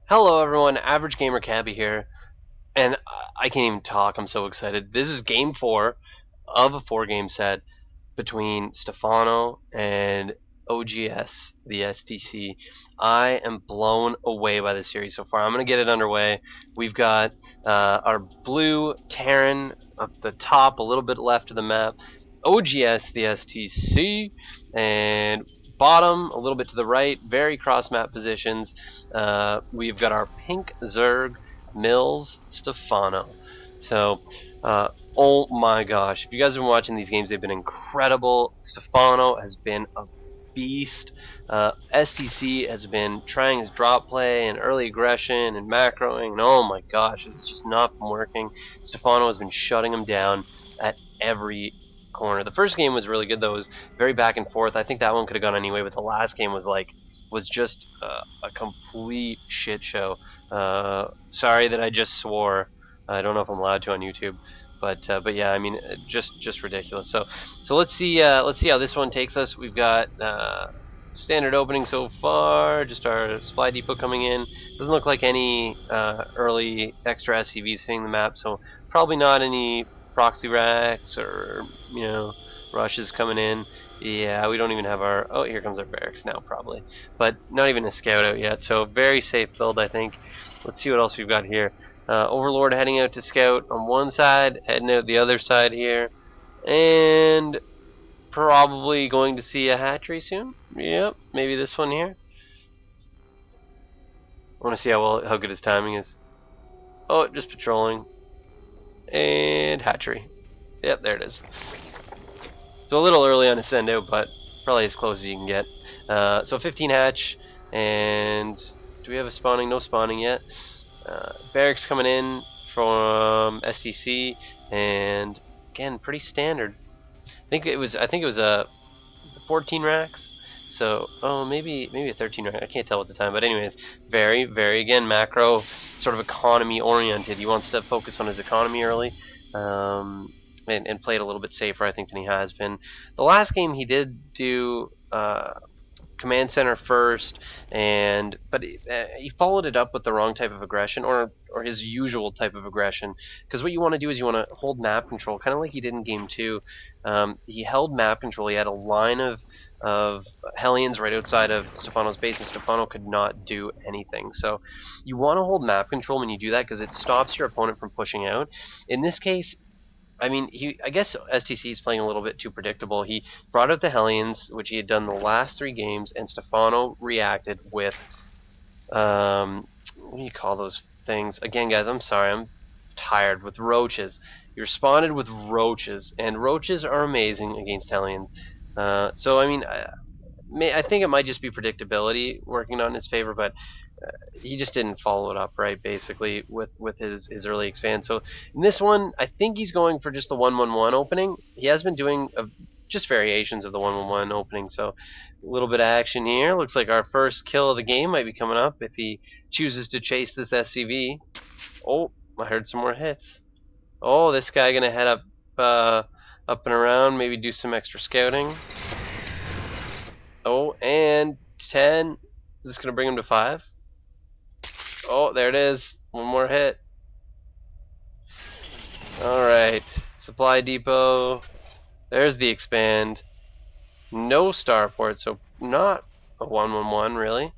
Hello everyone, Average Gamer Cabby here, and I can't even talk, I'm so excited. This is game 4 of a 4-game set between Stephano and OGS, the STC. I am blown away by the series so far. I'm going to get it underway. We've got our blue Terran up the top, a little bit left of the map, OGS, the STC, and bottom, a little bit to the right, very cross map positions. We've got our pink Zerg, MillStephano. So, oh my gosh, if you guys have been watching these games, they've been incredible. Stephano has been a beast. STC has been trying his drop play and early aggression and macroing, and oh my gosh, it's just not been working. Stephano has been shutting him down at every corner. The first game was really good though. It was very back and forth. I think that one could have gone anyway, but the last game was just a complete shit show. Sorry that I just swore. I don't know if I'm allowed to on YouTube, but yeah, I mean, just ridiculous. So let's see how this one takes us. We've got standard opening so far. Just our supply depot coming in. Doesn't look like any early extra SCVs hitting the map, so probably not any proxy racks or rushes coming in. Yeah, we don't even have our, oh, here comes our barracks now probably, but not even a scout out yet, so very safe build I think. Let's see what else we've got here. Overlord heading out to scout on one side, heading out the other side here, and probably going to see a hatchery soon. Yep, maybe this one here. I want to see how good his timing is. Oh, just patrolling. And hatchery. Yep, there it is. So a little early on a send out, but probably as close as you can get. So 15 hatch, and do we have a spawning? No spawning yet. Barracks coming in from STC, and again pretty standard. I think it was a 14 racks. So, oh, maybe a 13 rack. I can't tell at the time, but anyways, very again macro, sort of economy oriented. He wants to focus on his economy early, and play it a little bit safer, I think, than he has been. The last game he did do command center first, but he followed it up with the wrong type of aggression, or his usual type of aggression, because what you want to do is you want to hold map control, kind of like he did in game 2. He held map control. He had a line of Hellions right outside of Stephano's base, and Stephano could not do anything. So you want to hold map control when you do that, because it stops your opponent from pushing out. In this case, I mean, I guess STC is playing a little bit too predictable. He brought out the Hellions, which he had done the last 3 games, and Stephano reacted with, what do you call those things? Again, guys, I'm sorry, I'm tired. With roaches. He responded with roaches, and roaches are amazing against Hellions. So, I mean, I think it might just be predictability working on his favor, but he just didn't follow it up right, basically, with his early expand. So in this one, I think he's going for just the 1-1-1 opening. He has been doing just variations of the 1-1-1 opening, so a little bit of action here. Looks like our first kill of the game might be coming up if he chooses to chase this SCV. Oh, I heard some more hits. Oh, this guy gonna head up and around, maybe do some extra scouting. Oh, and 10. Is this gonna bring him to 5? Oh, there it is. One more hit. Alright. Supply depot. There's the expand. No starport, so not a 1-1-1 really.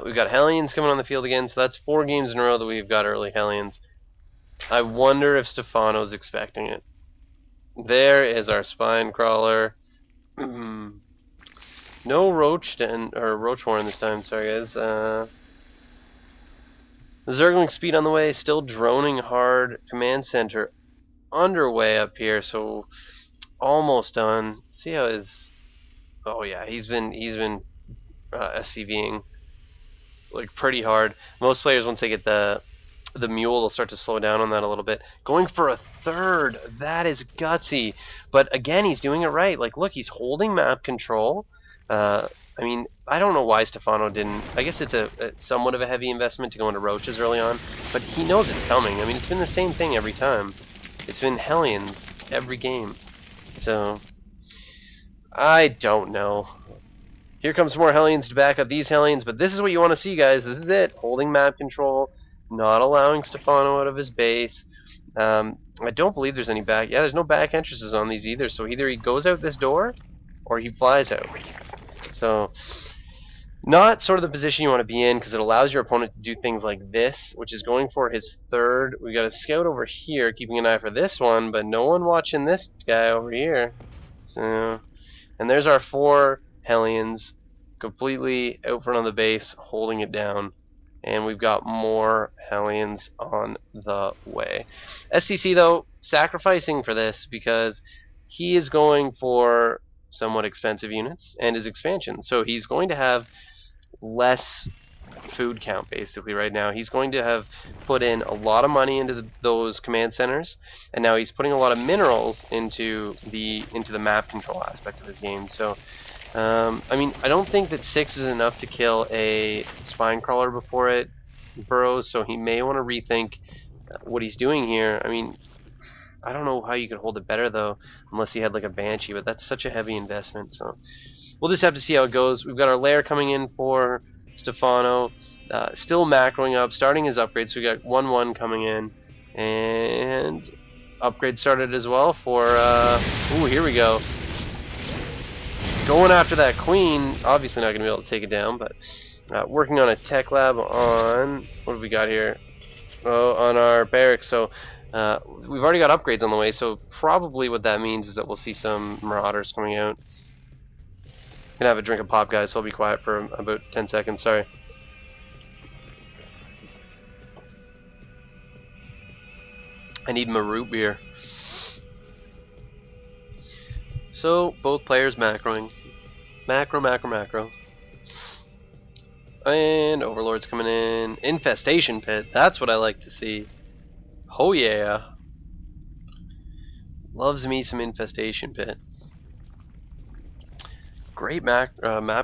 We've got Hellions coming on the field again, so that's 4 games in a row that we've got early Hellions. I wonder if Stephano's expecting it. There is our spine crawler. No roach horn this time, sorry guys. Zergling speed on the way, still droning hard. Command center underway up here, so almost done. See how his, oh yeah, he's been SCVing like pretty hard. Most players, once they get the mule, they'll start to slow down on that a little bit. Going for a 3rd, that is gutsy. But again, he's doing it right. Like, look, he's holding map control. I mean, I don't know why Stephano didn't. I guess it's a somewhat of a heavy investment to go into roaches early on, but he knows it's coming. I mean, it's been the same thing every time. It's been Hellions every game. So, I don't know. Here comes more Hellions to back up these Hellions, but this is what you want to see, guys. This is it. Holding map control, not allowing Stefano out of his base. I don't believe there's any back. Yeah, there's no back entrances on these either, so either he goes out this door or he flies out. So, not sort of the position you want to be in, because it allows your opponent to do things like this, which is going for his third. We got a scout over here, keeping an eye for this one, but no one watching this guy over here. So, and there's our 4 Hellions completely out front of the base, holding it down. And we've got more Hellions on the way. STC, though, sacrificing for this because he is going for somewhat expensive units and his expansion. So he's going to have less food count, basically, right now. He's going to have put in a lot of money into those command centers, and now he's putting a lot of minerals into the map control aspect of his game. So I mean, I don't think that 6 is enough to kill a spine crawler before it burrows, so he may want to rethink what he's doing here. I mean, I don't know how you could hold it better, though, unless he had like a Banshee, but that's such a heavy investment, so we'll just have to see how it goes. We've got our lair coming in for Stefano, still macroing up, starting his upgrade, so we got 1-1 coming in, and upgrade started as well for, ooh, here we go. Going after that queen, obviously not going to be able to take it down, but working on a tech lab on, what have we got here? Oh, on our barracks. So we've already got upgrades on the way, so probably what that means is that we'll see some marauders coming out. Gonna have a drink of pop, guys, so I'll be quiet for about 10 seconds, sorry. I need my root beer. So, both players macroing. Macro. And Overlord's coming in. Infestation Pit, that's what I like to see. Oh yeah. Loves me some Infestation Pit. Great map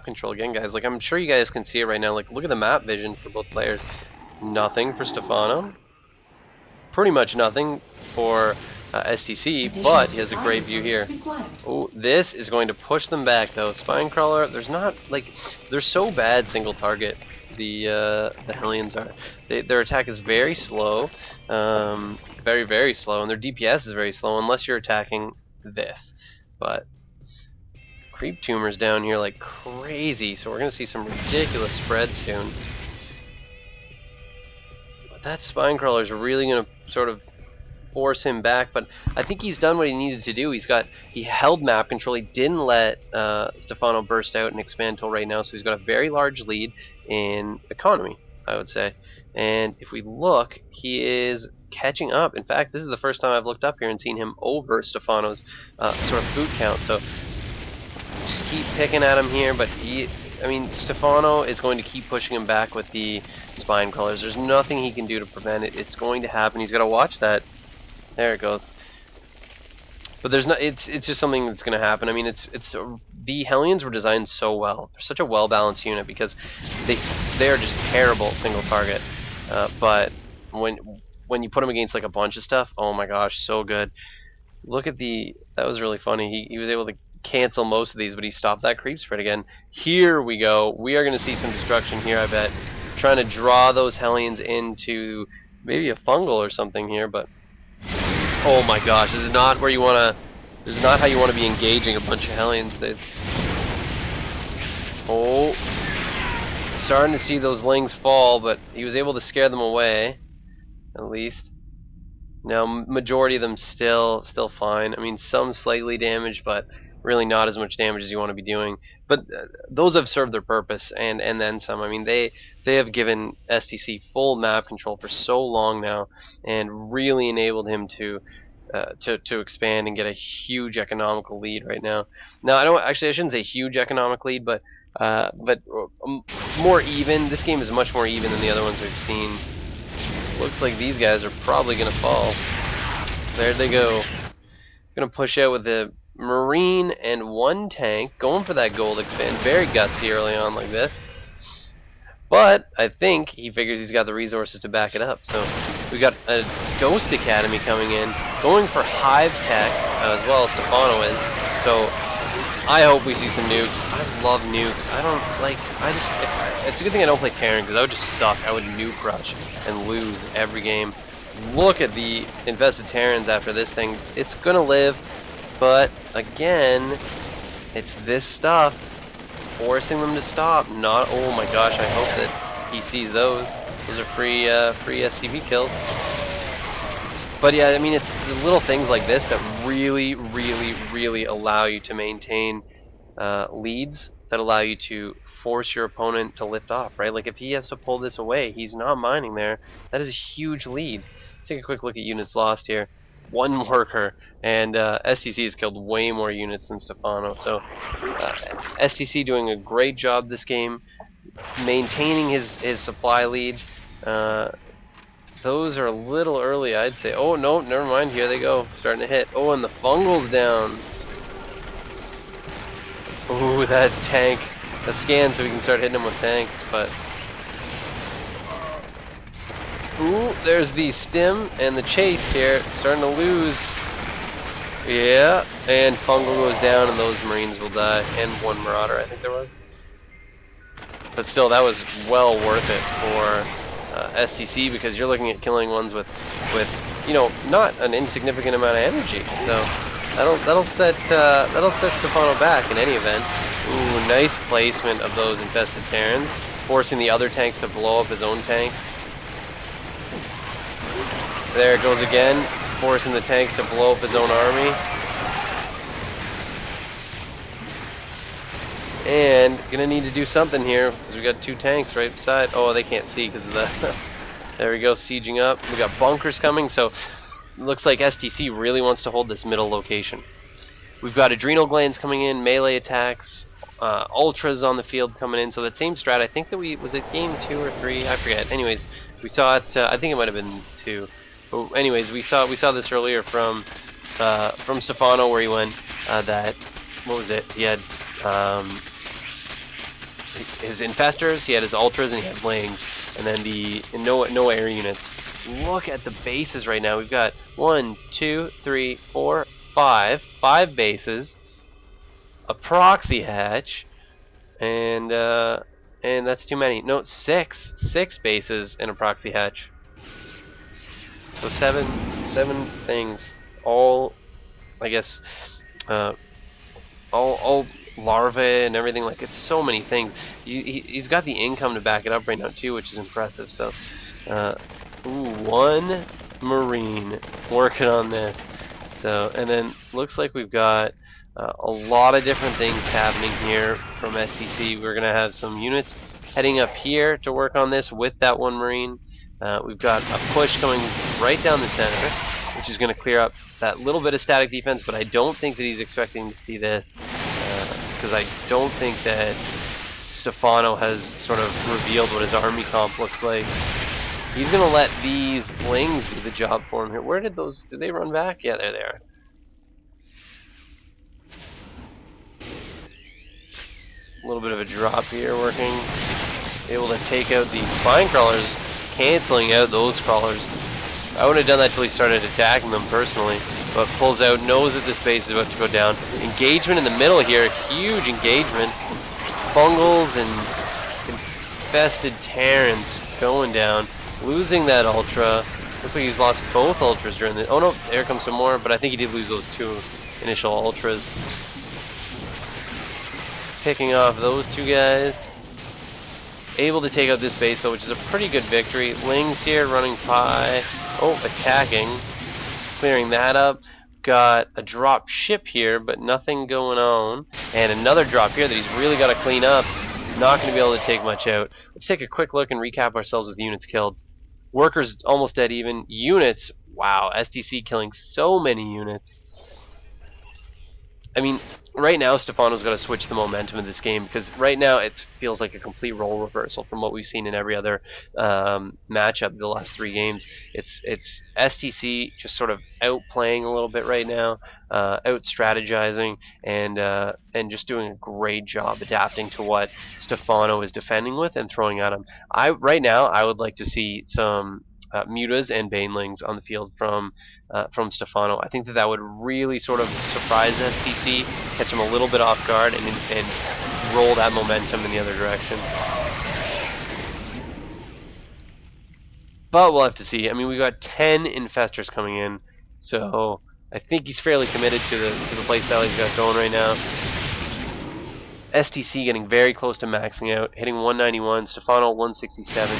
control again, guys. Like, I'm sure you guys can see it right now. Like, look at the map vision for both players. Nothing for Stefano. Pretty much nothing for STC, but he has a great view here. Oh, this is going to push them back, though. Spinecrawler, there's not, like, they're so bad single target, the Hellions are. Their attack is very slow, very, very slow, and their DPS is very slow unless you're attacking this. But creep tumors down here like crazy, so we're going to see some ridiculous spread soon. But that Spinecrawler is really going to sort of force him back, but I think he's done what he needed to do. He held map control. He didn't let Stefano burst out and expand till right now, so he's got a very large lead in economy, I would say. And if we look, he is catching up. In fact, this is the first time I've looked up here and seen him over Stefano's sort of food count. So just keep picking at him here, but I mean, Stefano is going to keep pushing him back with the spine crawlers. There's nothing he can do to prevent it. It's going to happen. He's got to watch that. There it goes. But there's not. It's just something that's going to happen. I mean, the Hellions were designed so well. They're such a well-balanced unit because they are just terrible single target. But when you put them against like a bunch of stuff, oh my gosh, so good. Look at that was really funny. He was able to cancel most of these, but he stopped that creep spread again. Here we go. We are going to see some destruction here, I bet. Trying to draw those Hellions into maybe a fungal or something here, but oh my gosh, this is not where you want to. This is not how you want to be engaging a bunch of Hellions. Oh, starting to see those Lings fall, but he was able to scare them away, at least. Now, majority of them still fine. I mean, some slightly damaged, but really not as much damage as you want to be doing. But those have served their purpose, and then some. I mean, they have given STC full map control for so long now, and really enabled him to expand and get a huge economical lead right now. Now, I shouldn't say huge economic lead, but more even. This game is much more even than the other ones we've seen. Looks like these guys are probably gonna fall. There they go. Gonna push out with the Marine and 1 tank, going for that gold expand. Very gutsy early on like this. But I think he figures he's got the resources to back it up. So we got a Ghost Academy coming in, going for Hive Tech as well as Stefano is. So I hope we see some nukes. I love nukes. I don't like. It's a good thing I don't play Terran because I would just suck. I would nuke rush and lose every game. Look at the infested Terrans after this thing. It's gonna live, but again, it's this stuff forcing them to stop. Not. Oh my gosh! I hope that he sees those. Those are free SCV kills. But yeah, I mean, it's the little things like this that really, really, really allow you to maintain leads, that allow you to force your opponent to lift off, right? Like if he has to pull this away, he's not mining there. That is a huge lead. Let's take a quick look at units lost here. One worker, and STC has killed way more units than Stephano. So STC doing a great job this game, maintaining his supply lead. Those are a little early, I'd say. Oh, no, never mind. Here they go. Starting to hit. Oh, and the fungal's down. Ooh, that tank. A scan so we can start hitting him with tanks, but... Ooh, there's the stim and the chase here. Starting to lose. Yeah, and fungal goes down and those marines will die. And one marauder, I think there was. But still, that was well worth it for... STC, because you're looking at killing ones with you know, not an insignificant amount of energy. So that'll set Stephano back in any event. Ooh, nice placement of those infested Terrans, forcing the other tanks to blow up his own tanks. There it goes again, forcing the tanks to blow up his own army. And gonna need to do something here because we got two tanks right beside. Oh, they can't see because of the. There we go, sieging up. We got bunkers coming, so looks like STC really wants to hold this middle location. We've got adrenal glands coming in, melee attacks, ultras on the field coming in. So that same strat, I think that was it game 2 or 3? I forget. Anyways, we saw it. I think it might have been 2. But anyways, we saw this earlier from Stephano where he went that. What was it? He had. His infestors, he had his ultras, and he had lings, and then the no air units. Look at the bases right now. We've got 1, 2, 3, 4, 5 bases, a proxy hatch, and that's too many. No, 6 bases and a proxy hatch. So seven things, all I guess, all larvae and everything. Like, it's so many things. He's got the income to back it up right now too, which is impressive. So ooh, one marine working on this. So, and then looks like we've got a lot of different things happening here from STC. We're gonna have some units heading up here to work on this with that one marine. We've got a push coming right down the center, which is going to clear up that little bit of static defense, but I don't think that he's expecting to see this, because I don't think that Stephano has sort of revealed what his army comp looks like. He's going to let these lings do the job for him here. Where did they run back? Yeah, there they are. A little bit of a drop here working. Able to take out the spine crawlers, canceling out those crawlers. I wouldn't have done that till he started attacking them personally, but pulls out, knows that this base is about to go down. Engagement in the middle here, huge engagement. Fungals and infested Terrans going down, losing that ultra. Looks like he's lost both ultras during the. Oh no, there comes some more, but I think he did lose those 2 initial ultras. Picking off those 2 guys. Able to take out this base though, which is a pretty good victory. Lings here running by. Oh, attacking. Clearing that up. Got a drop ship here, but nothing going on. And another drop here that he's really got to clean up. Not going to be able to take much out. Let's take a quick look and recap ourselves with units killed. Workers almost dead even. Units, wow, STC killing so many units. I mean, right now Stephano's got to switch the momentum of this game, because right now it feels like a complete role reversal from what we've seen in every other matchup the last 3 games. It's STC just sort of outplaying a little bit right now, out strategizing, and just doing a great job adapting to what Stephano is defending with and throwing at him. Right now I would like to see some mutas and banelings on the field from Stephano. I think that would really sort of surprise STC, catch him a little bit off guard, and roll that momentum in the other direction. But we'll have to see. I mean, we've got 10 infestors coming in, so I think he's fairly committed to the playstyle he's got going right now. STC getting very close to maxing out, hitting 191, Stephano 167,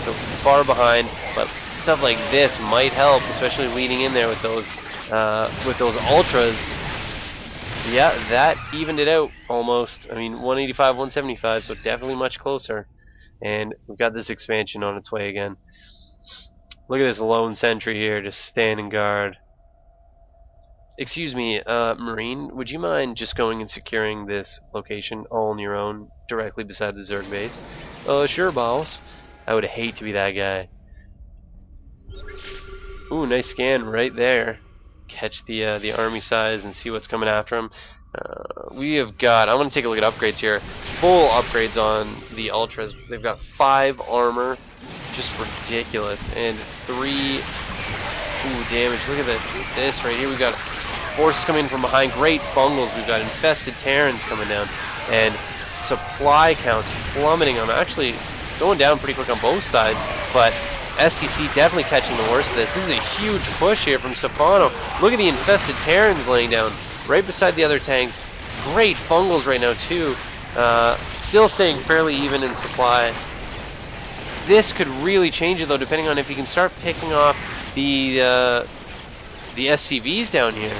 so far behind. But stuff like this might help, especially leading in there with those ultras. Yeah, that evened it out almost. I mean, 185, 175, so definitely much closer. And we've got this expansion on its way again. Look at this lone sentry here, just standing guard. Excuse me, Marine, would you mind just going and securing this location all on your own, directly beside the Zerg base? Sure, boss. I would hate to be that guy. Ooh, nice scan right there. Catch the army size and see what's coming after him. We have got, I'm going to take a look at upgrades here. Full upgrades on the Ultras. They've got 5 armor, just ridiculous, and 3 damage. Look at this right here. We've got forces coming from behind, great fungals. We've got infested Terrans coming down, and supply counts plummeting. I'm actually going down pretty quick on both sides, but STC definitely catching the worst of this. This is a huge push here from Stephano. Look at the infested Terrans laying down right beside the other tanks. Great fungals right now too. Still staying fairly even in supply. This could really change it though, depending on if you can start picking off the SCVs down here.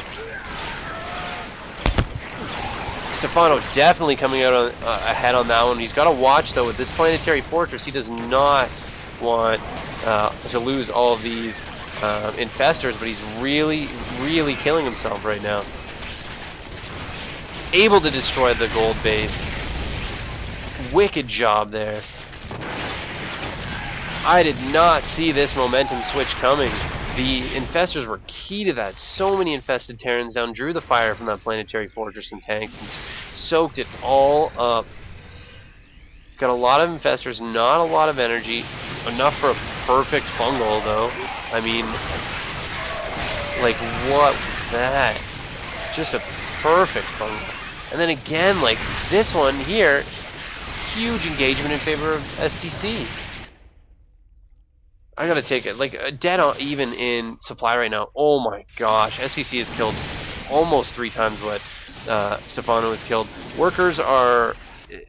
Stephano definitely coming out ahead on that one. He's got to watch though with this planetary fortress. He does not want to lose all of these infestors, but he's really killing himself right now. Able to destroy the gold base. Wicked job there. I did not see this momentum switch coming. The infestors were key to that. So many infested Terrans down, drew the fire from that planetary fortress and tanks, and just soaked it all up. Got a lot of infestors, not a lot of energy. Enough for a perfect fungal, though. I mean, like, what was that? Just a perfect fungal. And then again, like, this one here, huge engagement in favor of STC. I gotta take it, like, dead on even in supply right now. Oh my gosh, STC has killed almost 3 times what Stephano has killed. Workers are,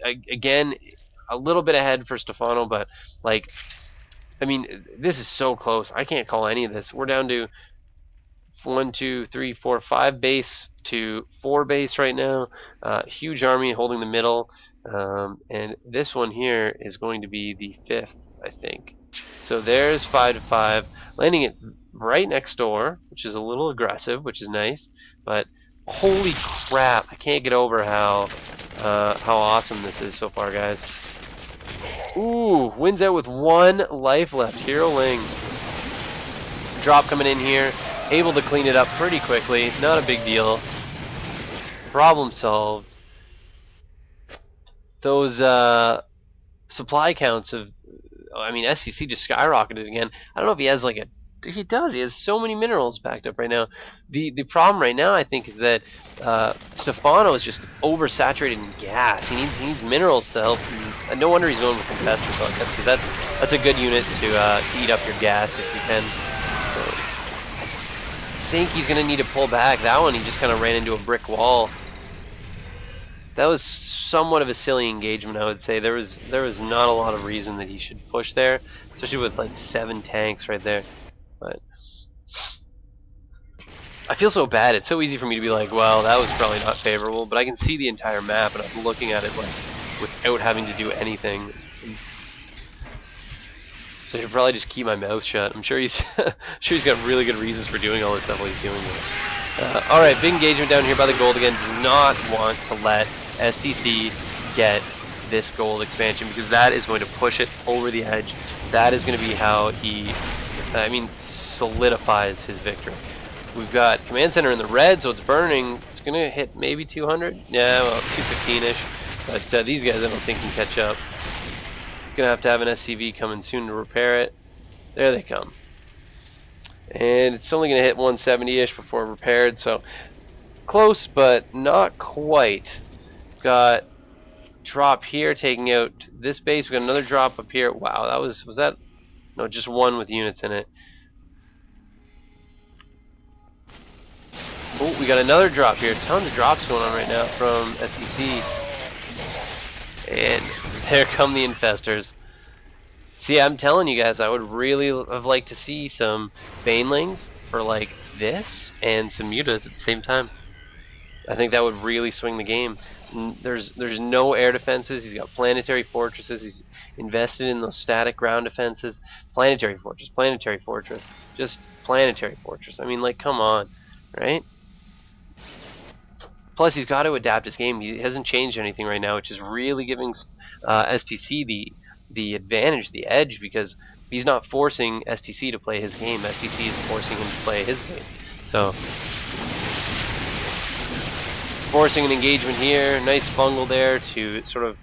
again, a little bit ahead for Stephano, but, like, I mean, this is so close. I can't call any of this. We're down to 1, 2, 3, 4, 5 base to 4 base right now. Huge army holding the middle. And this one here is going to be the 5th, I think. So there's 5 to 5, landing it right next door, which is a little aggressive, which is nice. But holy crap, I can't get over how awesome this is so far, guys. Ooh, wins out with 1 life left. Hero Ling. Drop coming in here, able to clean it up pretty quickly. Not a big deal. Problem solved. Those supply counts of, I mean, SCC just skyrocketed again. I don't know if he has like a, he does. He has so many minerals backed up right now. The problem right now, I think, is that Stephano is just oversaturated in gas. He needs minerals to help. And no wonder he's going with infestors, I guess, because that's a good unit to eat up your gas if you can. So I think he's going to need to pull back. That one, he just kind of ran into a brick wall. That was somewhat of a silly engagement, I would say. There was not a lot of reason that he should push there, especially with like 7 tanks right there. But I feel so bad. It's so easy for me to be like, well, that was probably not favorable, but I can see the entire map and I'm looking at it like without having to do anything. So I should probably just keep my mouth shut. I'm sure he's he's got really good reasons for doing all this stuff while he's doing it. Alright, big engagement down here by the gold again. Does not want to let STC get this gold expansion because that is going to push it over the edge. That is going to be how he, solidifies his victory. We've got command center in the red, so it's burning. It's going to hit maybe 200. Yeah, well, 215-ish. But these guys I don't think can catch up. It's going to have an SCV coming soon to repair it. There they come. And it's only going to hit 170-ish before repaired, so close, but not quite. Got drop here, taking out this base. We got another drop up here. Wow, that was that? No, just one with units in it. Oh, we got another drop here. Tons of drops going on right now from STC. And there come the infestors. See, I'm telling you guys, I would really have liked to see some banelings for like this and some mutas at the same time. I think that would really swing the game. There's no air defenses. He's got planetary fortresses. He's invested in those static ground defenses. Planetary fortress, just planetary fortress. I mean, like, come on, right? Plus, he's got to adapt his game. He hasn't changed anything right now, which is really giving STC the advantage, the edge, because he's not forcing STC to play his game. STC is forcing him to play his game. So, forcing an engagement here. Nice fungal there to sort of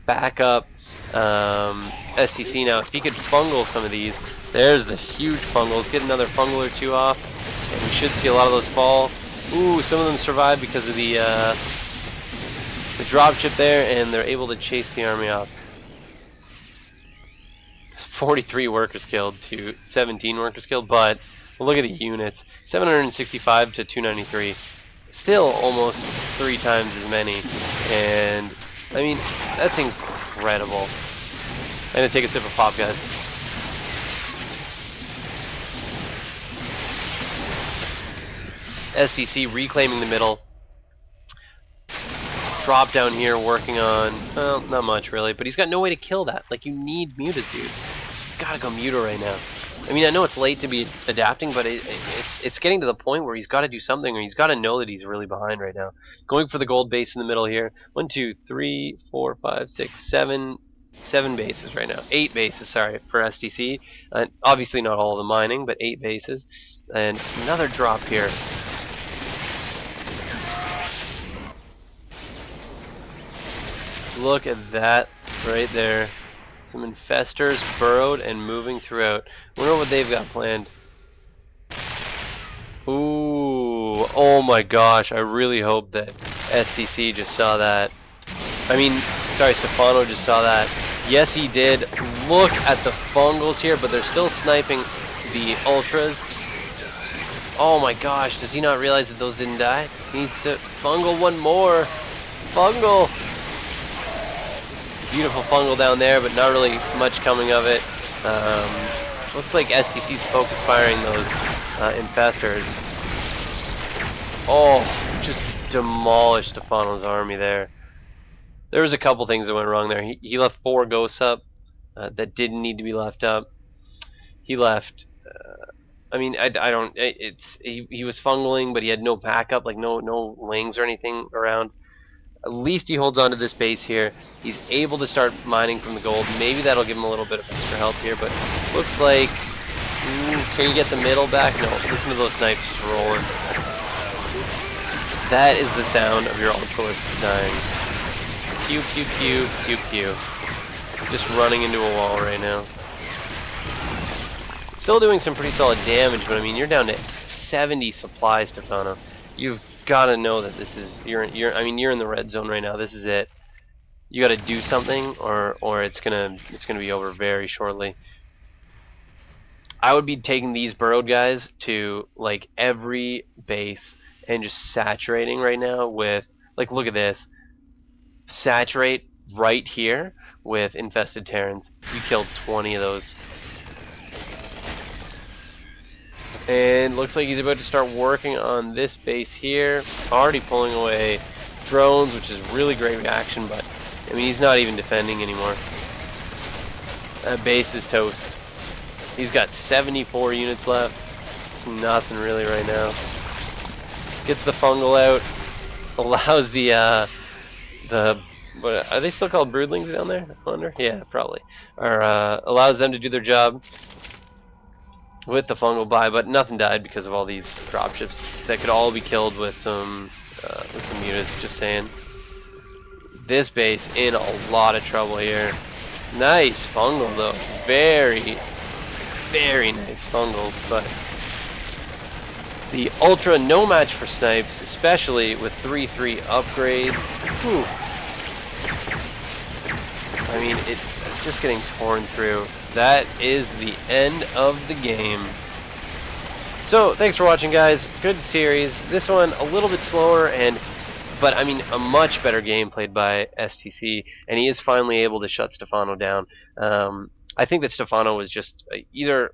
back up STC. Now, if he could fungal some of these, there's the huge fungals. Get another fungal or two off, and we should see a lot of those fall. Ooh, some of them survive because of the drop chip there, and they're able to chase the army off. 43 workers killed to 17 workers killed, but look at the units. 765 to 293. Still almost 3 times as many. And, I mean, that's incredible. I'm going to take a sip of pop, guys. STC reclaiming the middle. Drop down here working on, well, not much really, but he's got no way to kill that. Like, you need mutas, dude. He's got to go muta right now. I mean, I know it's late to be adapting, but it's getting to the point where he's got to do something, or he's got to know that he's really behind right now. Going for the gold base in the middle here. 1, 2, 3, 4, 5, 6, 7 bases right now. 8 bases, sorry, for STC. Obviously not all of the mining, but 8 bases. And another drop here. Look at that right there. Some infestors burrowed and moving throughout. Wonder what they've got planned. Ooh, oh my gosh, I really hope that STC just saw that. I mean, sorry, Stephano just saw that. Yes, he did. Look at the fungals here, but they're still sniping the ultras. Oh my gosh, does he not realize that those didn't die? He needs to fungal one more. Fungal! Beautiful fungal down there, but not really much coming of it. Looks like STC's focus firing those infestors. Oh, just demolished Stephano's army there. There was a couple things that went wrong there. He left 4 ghosts up that didn't need to be left up. He left. I mean, I don't. He was fungaling, but he had no backup, like no lings or anything around. At least he holds on to this base here. He's able to start mining from the gold. Maybe that'll give him a little bit of extra help here, but looks like... can you get the middle back? No, listen to those snipes just rolling. That is the sound of your ultralisks dying. Pew, pew, pew, pew, pew. Just running into a wall right now. Still doing some pretty solid damage, but I mean, you're down to 70 supplies, Stephano. You've gotta know that this is you're in the red zone right now. This is it. You gotta do something, or it's gonna be over very shortly. I would be taking these burrowed guys to like every base and just saturating right now with, like, look at this. Saturate right here with infested Terrans. You killed 20 of those. And looks like he's about to start working on this base here. Already pulling away drones, which is really great reaction, but I mean, he's not even defending anymore. That base is toast. He's got 74 units left. It's nothing really right now. Gets the fungal out. Allows the what are they still called, broodlings down there? I wonder. Yeah, probably. Or allows them to do their job with the fungal buy, but nothing died because of all these dropships that could all be killed with some mutas. Just saying. This base in a lot of trouble here. Nice fungal though. Very, very nice fungals, but the Ultra no match for snipes, especially with 3-3 upgrades. Whew. I mean, it's just getting torn through. That is the end of the game. So, thanks for watching, guys. Good series. This one a little bit slower, but I mean, a much better game played by STC, and he is finally able to shut Stephano down. I think that Stephano was just either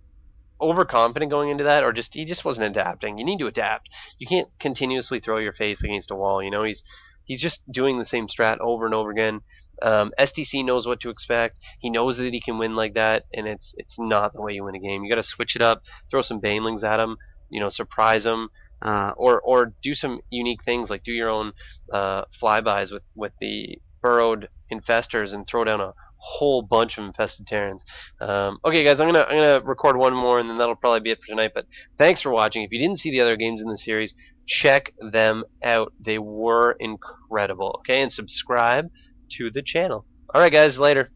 overconfident going into that, or he just wasn't adapting. You need to adapt. You can't continuously throw your face against a wall. You know, he's just doing the same strat over and over again. STC knows what to expect. He knows that he can win like that, and it's not the way you win a game. You got to switch it up, throw some banelings at him, you know, surprise him, or do some unique things like do your own flybys with the burrowed infestors and throw down a whole bunch of infested Terrans. Okay, guys, I'm gonna record one more, and then that'll probably be it for tonight. But thanks for watching. If you didn't see the other games in the series, check them out. They were incredible. Okay, and subscribe to the channel. All right, guys, later.